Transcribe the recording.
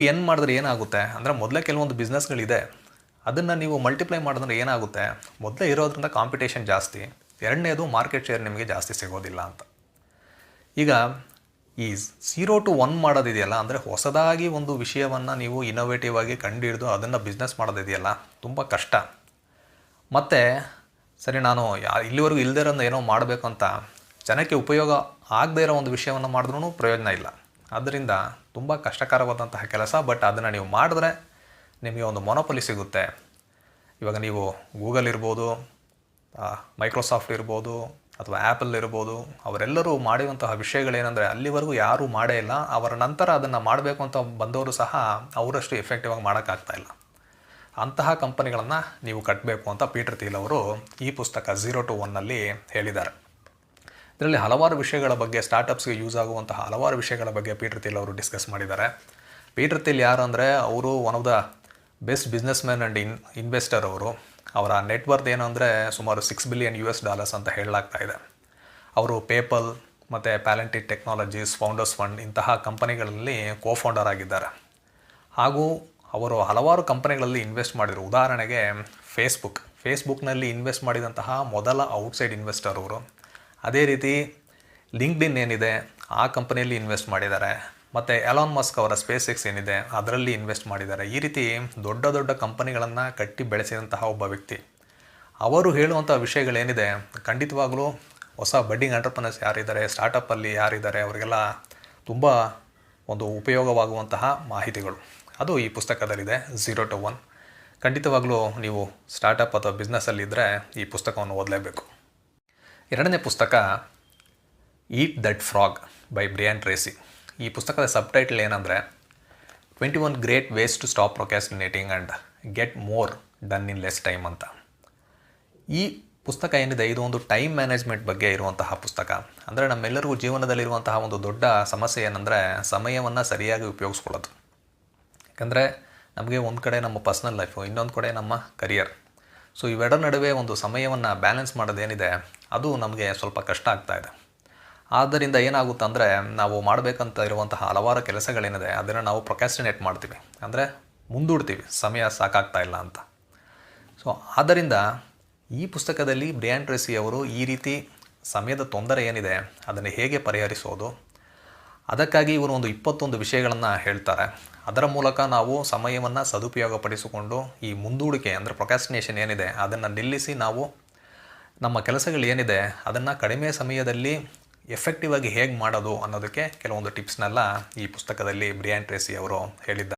ಏನು ಮಾಡಿದ್ರೆ ಏನಾಗುತ್ತೆ ಅಂದರೆ ಮೊದಲೇ ಕೆಲವೊಂದು ಬಿಸ್ನೆಸ್ಗಳಿದೆ. ಅದನ್ನು ನೀವು ಮಲ್ಟಿಪ್ಲೈ ಮಾಡಿದ್ರೆ ಏನಾಗುತ್ತೆ, ಮೊದಲೇ ಇರೋದ್ರಿಂದ ಕಾಂಪಿಟೇಷನ್ ಜಾಸ್ತಿ. ಎರಡನೇದು ಮಾರ್ಕೆಟ್ ಶೇರ್ ನಿಮಗೆ ಜಾಸ್ತಿ ಸಿಗೋದಿಲ್ಲ ಅಂತ. ಈಗ ಈ 0 to 1 ಮಾಡೋದಿದೆಯಲ್ಲ, ಅಂದರೆ ಹೊಸದಾಗಿ ಒಂದು ವಿಷಯವನ್ನು ನೀವು ಇನೋವೇಟಿವ್ ಆಗಿ ಕಂಡುಹಿಡಿದು ಅದನ್ನು ಬಿಸ್ನೆಸ್ ಮಾಡೋದಿದೆಯಲ್ಲ, ತುಂಬ ಕಷ್ಟ. ಮತ್ತು ಸರಿ ನಾನು ಇಲ್ಲಿವರೆಗೂ ಇಲ್ಲದೇ ಇರೋದನ್ನ ಏನೋ ಮಾಡಬೇಕು ಅಂತ ಜನಕ್ಕೆ ಉಪಯೋಗ ಆಗದೇ ಇರೋ ಒಂದು ವಿಷಯವನ್ನು ಮಾಡಿದ್ರೂ ಪ್ರಯೋಜನ ಇಲ್ಲ. ಆದ್ದರಿಂದ ತುಂಬ ಕಷ್ಟಕರವಾದಂತಹ ಕೆಲಸ. ಬಟ್ ಅದನ್ನು ನೀವು ಮಾಡಿದ್ರೆ ನಿಮಗೆ ಒಂದು ಮೊನೊಪೊಲಿ ಸಿಗುತ್ತೆ. ಇವಾಗ ನೀವು ಗೂಗಲ್ ಇರ್ಬೋದು, ಮೈಕ್ರೋಸಾಫ್ಟ್ ಇರ್ಬೋದು, ಅಥವಾ ಆ್ಯಪಲ್ ಇರ್ಬೋದು, ಅವರೆಲ್ಲರೂ ಮಾಡಿರುವಂತಹ ವಿಷಯಗಳೇನೆಂದರೆ ಅಲ್ಲಿವರೆಗೂ ಯಾರೂ ಮಾಡೇ ಇಲ್ಲ. ಅವರ ನಂತರ ಅದನ್ನು ಮಾಡಬೇಕು ಅಂತ ಬಂದವರು ಸಹ ಅವರಷ್ಟು ಎಫೆಕ್ಟಿವ್ ಆಗಿ ಮಾಡೋಕ್ಕಾಗ್ತಾಯಿಲ್ಲ. ಅಂತಹ ಕಂಪನಿಗಳನ್ನು ನೀವು ಕಟ್ಟಬೇಕು ಅಂತ ಪೀಟರ್ ಥೀಲ್ ಅವರು ಈ ಪುಸ್ತಕ 0 to 1 ಹೇಳಿದ್ದಾರೆ. ಇದರಲ್ಲಿ ಹಲವಾರು ವಿಷಯಗಳ ಬಗ್ಗೆ, ಸ್ಟಾರ್ಟಪ್ಸ್ಗೆ ಯೂಸ್ ಆಗುವಂತಹ ಹಲವಾರು ವಿಷಯಗಳ ಬಗ್ಗೆ ಪೀಟರ್ ಥೀಲ್ ಅವರು ಡಿಸ್ಕಸ್ ಮಾಡಿದ್ದಾರೆ. ಪೀಟರ್ ಥೀಲ್ ಯಾರು ಅಂದರೆ ಅವರು one of the best business man and investor. ಅವರು ಅವರ ನೆಟ್ವರ್ತ್ ಏನು ಅಂದರೆ ಸುಮಾರು $6 billion ಅಂತ ಹೇಳಲಾಗ್ತಾ ಇದೆ. ಅವರು ಪೇಪಲ್ ಮತ್ತು ಪ್ಯಾಲೆಂಟಿಡ್ ಟೆಕ್ನಾಲಜೀಸ್, ಫೌಂಡರ್ಸ್ ಫಂಡ್ ಇಂತಹ ಕಂಪನಿಗಳಲ್ಲಿ ಕೋಫೌಂಡರ್ ಆಗಿದ್ದಾರೆ. ಹಾಗೂ ಅವರು ಹಲವಾರು ಕಂಪನಿಗಳಲ್ಲಿ ಇನ್ವೆಸ್ಟ್ ಮಾಡಿದರು. ಉದಾಹರಣೆಗೆ ಫೇಸ್ಬುಕ್ನಲ್ಲಿ ಇನ್ವೆಸ್ಟ್ ಮಾಡಿದಂತಹ ಮೊದಲ ಔಟ್ಸೈಡ್ ಇನ್ವೆಸ್ಟರ್ ಅವರು. ಅದೇ ರೀತಿ ಲಿಂಕ್ಡ್ಇನ್ ಏನಿದೆ ಆ ಕಂಪನಿಯಲ್ಲಿ ಇನ್ವೆಸ್ಟ್ ಮಾಡಿದ್ದಾರೆ. ಮತ್ತು ಎಲಾನ್ ಮಸ್ಕ್ ಅವರ ಸ್ಪೇಸ್ ಎಕ್ಸ್ ಏನಿದೆ ಅದರಲ್ಲಿ ಇನ್ವೆಸ್ಟ್ ಮಾಡಿದ್ದಾರೆ. ಈ ರೀತಿ ದೊಡ್ಡ ದೊಡ್ಡ ಕಂಪನಿಗಳನ್ನು ಕಟ್ಟಿ ಬೆಳೆಸಿದಂತಹ ಒಬ್ಬ ವ್ಯಕ್ತಿ. ಅವರು ಹೇಳುವಂಥ ವಿಷಯಗಳೇನಿದೆ ಖಂಡಿತವಾಗಲೂ ಹೊಸ ಬಡ್ಡಿಂಗ್ ಎಂಟರ್ಪ್ರನರ್ಸ್ ಯಾರಿದ್ದಾರೆ, ಸ್ಟಾರ್ಟಪ್ಪಲ್ಲಿ ಯಾರಿದ್ದಾರೆ, ಅವರಿಗೆಲ್ಲ ತುಂಬ ಒಂದು ಉಪಯೋಗವಾಗುವಂತಹ ಮಾಹಿತಿಗಳು. ಅದು ಈ ಪುಸ್ತಕದಲ್ಲಿದೆ 0 to 1. ಖಂಡಿತವಾಗಲೂ ನೀವು ಸ್ಟಾರ್ಟಪ್ ಅಥವಾ ಬಿಸ್ನೆಸ್ಸಲ್ಲಿದ್ದರೆ ಈ ಪುಸ್ತಕವನ್ನು ಓದಲೇಬೇಕು. ಎರಡನೇ ಪುಸ್ತಕ eat that frog by Brian Tracy. ಈ ಪುಸ್ತಕದ ಸಬ್ ಟೈಟಲ್ ಏನಂದರೆ 21 great ways to stop procrastinating and get more done in less time ಅಂತ. ಈ ಪುಸ್ತಕ ಏನಿದೆ ಇದು ಒಂದು ಟೈಮ್ ಮ್ಯಾನೇಜ್ಮೆಂಟ್ ಬಗ್ಗೆ ಇರುವಂತಹ ಪುಸ್ತಕ. ಅಂದರೆ ನಮ್ಮೆಲ್ಲರಿಗೂ ಜೀವನದಲ್ಲಿರುವಂತಹ ಒಂದು ದೊಡ್ಡ ಸಮಸ್ಯೆ ಏನಂದರೆ ಸಮಯವನ್ನು ಸರಿಯಾಗಿ ಉಪಯೋಗಿಸ್ಕೊಳ್ಳೋದು. ಯಾಕಂದರೆ ನಮಗೆ ಒಂದು ಕಡೆ ನಮ್ಮ ಪರ್ಸ್ನಲ್ ಲೈಫು, ಇನ್ನೊಂದು ಕಡೆ ನಮ್ಮ ಕರಿಯರ್. ಸೊ ಇವೆರಡರ ನಡುವೆ ಒಂದು ಸಮಯವನ್ನು ಬ್ಯಾಲೆನ್ಸ್ ಮಾಡೋದೇನಿದೆ ಅದು ನಮಗೆ ಸ್ವಲ್ಪ ಕಷ್ಟ ಆಗ್ತಾಯಿದೆ. ಆದ್ದರಿಂದ ಏನಾಗುತ್ತೆ ಅಂದರೆ ನಾವು ಮಾಡಬೇಕಂತ ಇರುವಂತಹ ಹಲವಾರು ಕೆಲಸಗಳೇನಿದೆ ಅದನ್ನು ನಾವು ಪ್ರೊಕ್ಯಾಸ್ಟಿನೇಟ್ ಮಾಡ್ತೀವಿ, ಅಂದರೆ ಮುಂದೂಡ್ತೀವಿ, ಸಮಯ ಸಾಕಾಗ್ತಾ ಇಲ್ಲ ಅಂತ. ಸೊ ಆದ್ದರಿಂದ ಈ ಪುಸ್ತಕದಲ್ಲಿ ಬ್ರಿಯಾನ್ ಟ್ರೇಸಿ ಅವರು ಈ ರೀತಿ ಸಮಯದ ತೊಂದರೆ ಏನಿದೆ ಅದನ್ನು ಹೇಗೆ ಪರಿಹರಿಸೋದು, ಅದಕ್ಕಾಗಿ ಇವರು ಒಂದು 21 ವಿಷಯಗಳನ್ನು ಹೇಳ್ತಾರೆ. ಅದರ ಮೂಲಕ ನಾವು ಸಮಯವನ್ನು ಸದುಪಯೋಗಪಡಿಸಿಕೊಂಡು ಈ ಮುಂದೂಡಿಕೆ ಅಂದರೆ ಪ್ರೊಕ್ಯಾಸ್ಟಿನೇಷನ್ ಏನಿದೆ ಅದನ್ನು ನಿಲ್ಲಿಸಿ ನಾವು ನಮ್ಮ ಕೆಲಸಗಳು ಏನಿದೆ ಅದನ್ನು ಕಡಿಮೆ ಸಮಯದಲ್ಲಿ ಎಫೆಕ್ಟಿವ್ ಆಗಿ ಹೇಗೆ ಮಾಡೋದು ಅನ್ನೋದಕ್ಕೆ ಕೆಲವೊಂದು ಟಿಪ್ಸ್ನೆಲ್ಲ ಈ ಪುಸ್ತಕದಲ್ಲಿ ಬ್ರಿಯಾನ್ ಟ್ರೇಸಿ ಅವರು ಹೇಳಿದ್ದಾರೆ.